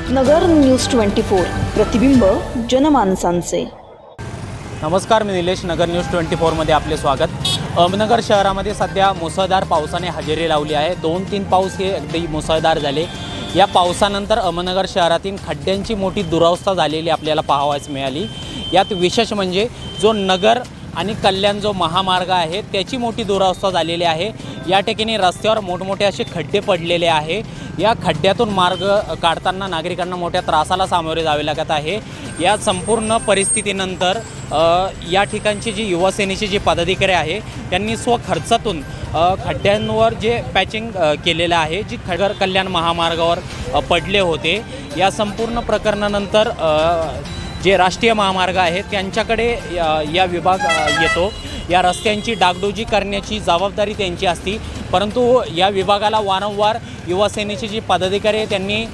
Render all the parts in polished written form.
नगर news 24 प्रतिबिंब जनमानसांचे। नमस्कार, मी निलेश। नगर news 24मध्ये आपले स्वागत। अहमदनगर शहरामध्ये सध्या मुसळधार पावसाने हजेरी लावली आहे। 2-3 पाऊस हे अगदी मुसळधार झाले। या पावसानंतर अहमदनगर शहरातील खड्ड्यांची मोठी दुरावस्था झालेली आपल्याला पाहावयास मिळाली। यात विशेष म्हणजे जो नगर आणि कल्याण जो महामार्ग आहे त्याची मोठी दुरावस्था झालेली आहे। या ठिकाणी रस्त्यावर मोठमोठे असे खड्डे पडलेले आहे। या खड्ड्यातून मार्ग काढताना नागरिकांना मोठ्या त्रासाला सामोरे जावे लागत आहे। या संपूर्ण परिस्थितीनंतर या ठिकाणची जी युवासेनेची जी पदाधिकारी आहे त्यांनी स्वखर्चातून खड्ड्यांवर जे पॅचिंग केलेलं आहे, जी नगर कल्याण महामार्गावर पडले होते। या संपूर्ण प्रकरणानंतर जे राष्ट्रीय महामार्ग आहे त्यांच्याकडे या विभाग येतो। या रस्त्यांची डागडुजी करण्याची जबाबदारी त्यांची असती, परंतु या विभागाला वारंवार युवासेनेचे जे पदाधिकारी आहे त्यांनी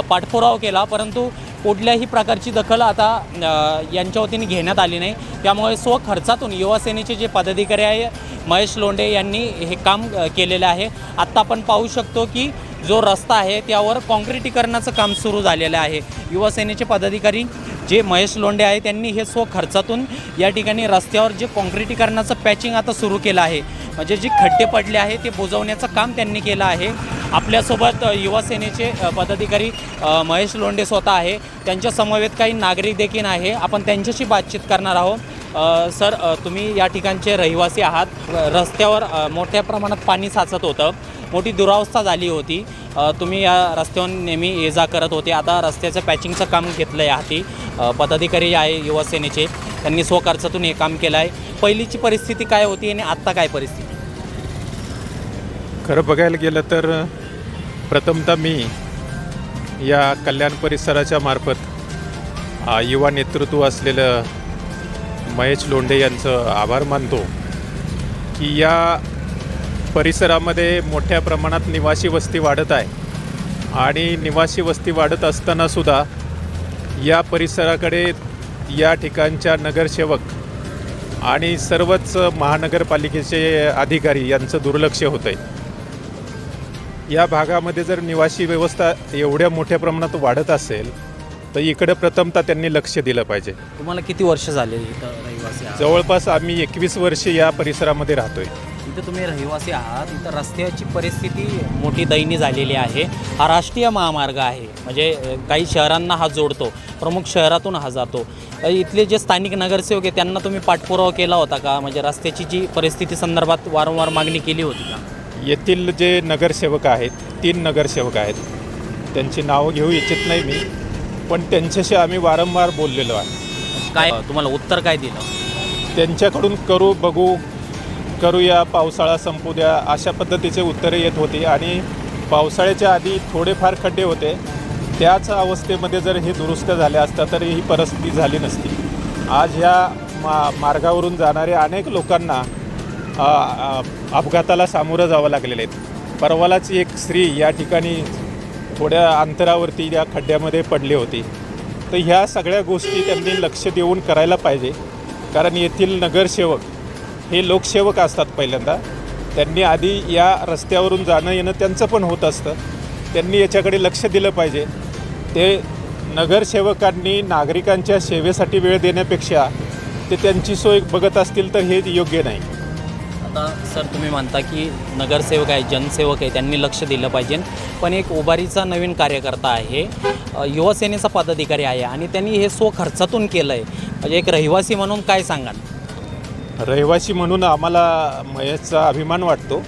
पाठपुरावा केला, परंतु कुठल्याही प्रकारची दखल आता यांच्या वतीने घेण्यात आली नाही। त्यामुळे स्वखर्चातून युवासेनेचे जे पदाधिकारी आहे महेश लोंढे यांनी हे काम केलेलं आहे। आत्ता आपण पाहू शकतो की जो रस्ता आहे त्यावर काँक्रिटीकरणाचं काम सुरू झालेलं आहे। युवासेनेचे पदाधिकारी जे महेश लोंढे आहे त्यांनी हे स्वखर्चातून या ठिकाणी रस्त्यावर जे काँक्रिटीकरणाचं पॅचिंग आता सुरू केलं आहे, म्हणजे जे खड्डे पडले आहे ते बुजवण्याचं काम त्यांनी केलं आहे। आपल्यासोबत युवासेनेचे पदाधिकारी महेश लोंढे स्वतः आहे, त्यांच्या समवेत काही नागरिक देखील आहे। आपण त्यांच्याशी बातचीत करणार आहोत। सर, तुम्ही या ठिकाणचे रहिवासी आहात। रस्त्यावर मोठ्या प्रमाणात पाणी साचत होतं, मोठी दुरावस्था झाली होती। तुम्ही या रस्त्यावर नेहमी ये जा करत होते। आता रस्त्याचं पॅचिंगचं काम घेतलं आहे हाती। पदाधिकारी आहे युवासेनेचे, त्यांनी स्वखर्चातून हे काम केलं आहे। पहिलीची परिस्थिती काय होती आणि आत्ता काय परिस्थिती? खरं बघायला गेलं तर प्रथमतः मी या कल्याण परिसराच्या मार्फत युवा नेतृत्व असलेलं महेश लोंढे यांचं आभार मानतो की या परिसरामध्ये मोठ्या प्रमाणात निवासी वस्ती वाढत आहे आणि निवासी वस्ती वाढत असतानासुद्धा या परिसराकडे या ठिकाणच्या नगरसेवक आणि सर्वच महानगरपालिकेचे अधिकारी यांचं दुर्लक्ष होतं आहे। या भागामध्ये जर निवासी व्यवस्था एवढ्या मोठ्या प्रमाणात वाढत असेल तर इकडे प्रथमतः त्यांनी लक्ष दिलं पाहिजे। तुम्हाला किती वर्ष झाले इथं रहिवासी आहात? जवळपास आम्ही 21 वर्ष या परिसरामध्ये राहतोय। इथं तुम्ही रहिवासी आहात, इथं रस्त्याची परिस्थिती मोठी दयनीय झालेली आहे। हा राष्ट्रीय महामार्ग आहे, म्हणजे काही शहरांना हा जोडतो, प्रमुख शहरातून हा जातो। इथले जे स्थानिक नगरसेवक आहे त्यांना तुम्ही पाठपुरावा केला होता का? म्हणजे रस्त्याची जी परिस्थिती संदर्भात वारंवार मागणी केली होती का? येथील जे नगरसेवक आहेत, 3 नगरसेवक आहेत, त्यांची नावं घेऊ इच्छित नाही मी, पण त्यांच्याशी आम्ही वारंवार बोललेलो आहे। काय तुम्हाला उत्तर काय दिलं? त्यांच्याकडून करूया, पावसाळा संपू द्या, अशा पद्धतीचे उत्तरे येत होती आणि पावसाळ्याच्या आधी थोडेफार खड्डे होते। त्याच अवस्थेमध्ये जर हे दुरुस्त झाले असता तर ही परिस्थिती झाली नसती। आज ह्या मार्गावरून जाणाऱ्या अनेक लोकांना अपघाताला सामोरं जावं लागलेलं आहे। परवालाच एक स्त्री या ठिकाणी थोड्या अंतरावरती या खड्ड्यामध्ये पडली होती। तर ह्या सगळ्या गोष्टी त्यांनी लक्ष देऊन करायला पाहिजे, कारण येथील नगरसेवक हे लोकसेवक असतात। पहिल्यांदा त्यांनी आधी या रस्त्यावरून जाणं येणं त्यांचं पण होत असतं, त्यांनी याच्याकडे लक्ष दिलं पाहिजे। ते नगरसेवकांनी नागरिकांच्या सेवेसाठी वेळ देण्यापेक्षा ते त्यांची सोय बघत असतील तर हे योग्य नाही। आता सर, तुम्ही म्हणता की नगरसेवक आहे, जनसेवक आहे, त्यांनी लक्ष दिलं पाहिजे, पण एक उभारीचा नवीन कार्यकर्ता आहे, युवासेनेचा पदाधिकारी आहे आणि त्यांनी हे स्वखर्चातून केलं आहे, म्हणजे एक रहिवासी म्हणून काय सांगाल? रहिवासी म्हणून आम्हाला महेशचा अभिमान वाटतो,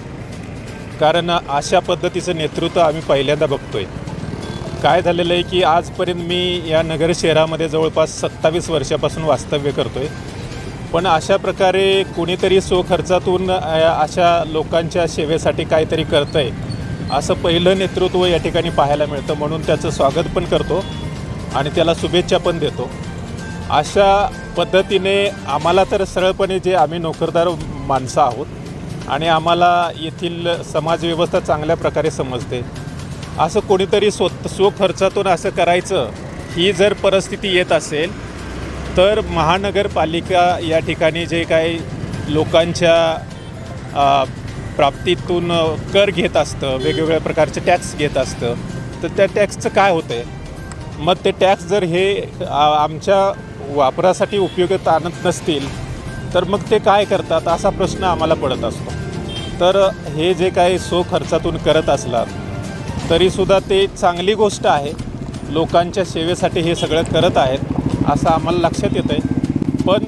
कारण अशा पद्धतीचं नेतृत्व आम्ही पहिल्यांदा बघतो आहे। काय झालेलं आहे की आजपर्यंत मी या नगर शहरामध्ये जवळपास 27 वर्षापासून वास्तव्य करतो आहे, पण अशा प्रकारे कोणीतरी स्वखर्चातून अशा लोकांच्या सेवेसाठी काहीतरी करतं आहे असं पहिलं नेतृत्व या ठिकाणी पाहायला मिळतं। म्हणून त्याचं स्वागत पण करतो आणि त्याला शुभेच्छा पण देतो। अशा पद्धतीने आम्हाला तर सरळपणे जे आम्ही नोकरदार माणसं आहोत आणि आम्हाला येथील समाजव्यवस्था चांगल्या प्रकारे समजते, असं कोणीतरी स्वखर्चातून असं करायचं ही जर परिस्थिती येत असेल तर महानगरपालिका या ठिकाणी जे काही लोकांच्या प्राप्तीतून कर घेत असतं, वेगवेगळ्या प्रकारचे टॅक्स घेत असतं, तर त्या टॅक्सचं काय होतं आहे? मग ते टॅक्स जर हे आमच्या वापरासाठी उपयोगात आणत नसतील तर मग ते काय करतात असा प्रश्न आम्हाला पडत असतो. तर हे जे काही खर्चातून करत असलात तरीसुद्धा ते चांगली गोष्ट आहे. लोकांच्या सेवेसाठी हे सगळं करत आहेत असं आम्हाला लक्षात येतं आहे. पण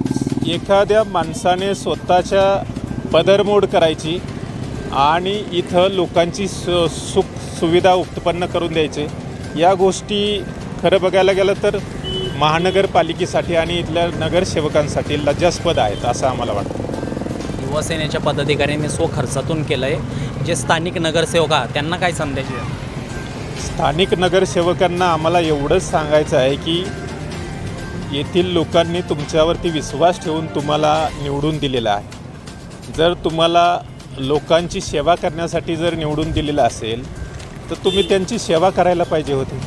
एखाद्या माणसाने स्वतःच्या पदरमोड करायची आणि इथं लोकांची सुख सुविधा उत्पन्न करून द्यायचे, या गोष्टी खरं बघायला गेलं तर महानगरपालिकेसाठी आणि इथल्या नगरसेवकांसाठी लज्जास्पद आहेत असं आम्हाला वाटतं. युवासेनेच्या पदाधिकाऱ्यांनी खर्चातून केलं आहे. जे स्थानिक नगरसेवक आहेत त्यांना काय संदेश आहे? स्थानिक नगरसेवकांना आम्हाला एवढंच सांगायचं आहे की येथील लोकांनी तुमच्यावरती विश्वास ठेवून तुम्हाला निवडून दिलेला आहे. जर तुम्हाला लोकांची सेवा करण्यासाठी जर निवडून दिलेलं असेल तर तुम्ही त्यांची सेवा करायला पाहिजे होती.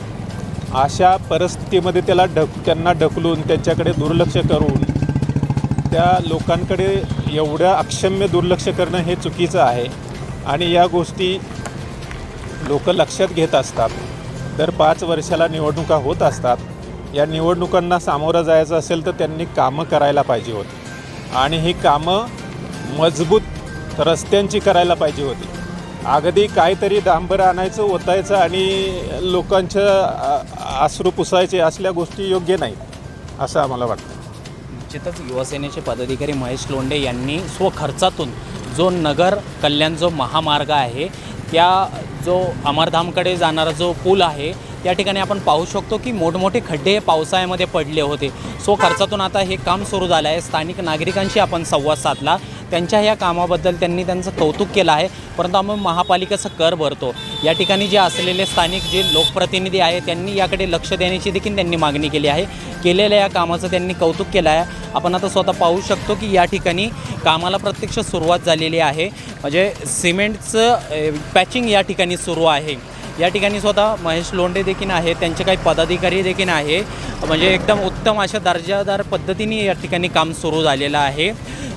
अशा परिस्थितीमध्ये त्यांना ढकलून त्यांच्याकडे दुर्लक्ष करून त्या लोकांकडे एवढ्या अक्षम्य दुर्लक्ष करणं हे चुकीचं आहे. आणि या गोष्टी लोक लक्षात घेत असतात. दर 5 वर्षाला निवडणुका होत असतात. या निवडणुकांना सामोरं जायचं असेल तर त्यांनी कामं करायला पाहिजे होती आणि ही कामं मजबूत रस्त्यांची करायला पाहिजे होती. अगदी काहीतरी डांबर आणायचं ओतायचं आणि लोकांच्या अश्रू पुसायचे असल्या गोष्टी योग्य नाहीत असं आम्हाला वाटतं. निश्चितच युवासेनेचे पदाधिकारी महेश लोंढे यांनी स्वखर्चातून जो नगर कल्याण जो महामार्ग आहे, त्या जो अमरधामकडे जाणारा जो पूल आहे त्या ठिकाणी आपण पाहू शकतो की मोठमोठे खड्डे पावसाळ्यामध्ये पडले होते. खर्चातून आता हे काम सुरू झालं आहे. स्थानिक नागरिकांशी आपण संवाद साधला. त्यांच्या ह्या कामाबद्दल त्यांनी त्यांचं कौतुक केलं आहे. परंतु आम्ही महापालिकेचा कर भरतो. या ठिकाणी जे असलेले स्थानिक जे लोकप्रतिनिधी आहे त्यांनी याकडे लक्ष देण्याची देखील त्यांनी मागणी केली आहे. केलेल्या या कामाचं त्यांनी कौतुक केलं आहे. आपण आता स्वतः पाहू शकतो की या ठिकाणी कामाला प्रत्यक्ष सुरुवात झालेली आहे. म्हणजे सिमेंटचं पॅचिंग या ठिकाणी सुरू आहे. या ठिकाणी स्वतः महेश लोंढे देखील आहे, त्यांचे काही पदाधिकारी देखील आहे. म्हणजे एकदम उत्तम अशा दर्जादार पद्धतीने या ठिकाणी काम सुरू झालेलं आहे.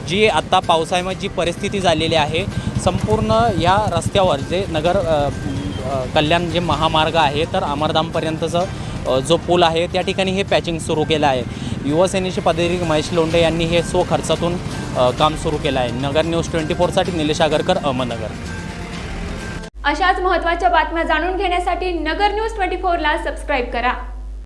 जी आत्ता पावसाळ्यामध्ये जी परिस्थिती झालेली आहे, संपूर्ण या रस्त्यावर जे नगर कल्याण जे महामार्ग आहे तर अमरधामपर्यंतचं जो पूल आहे त्या ठिकाणी हे पॅचिंग सुरू केलं आहे. युवासेनेचे पदाधिकारी महेश लोंढे यांनी हे खर्चातून काम सुरू केलं आहे. नगर न्यूज 24साठी निलेश आगरकर, अहमदनगर. अशाच महत्त्वाच्या बातम्या जाणून घेण्यासाठी नगर न्यूज 24ला सबस्क्राईब करा.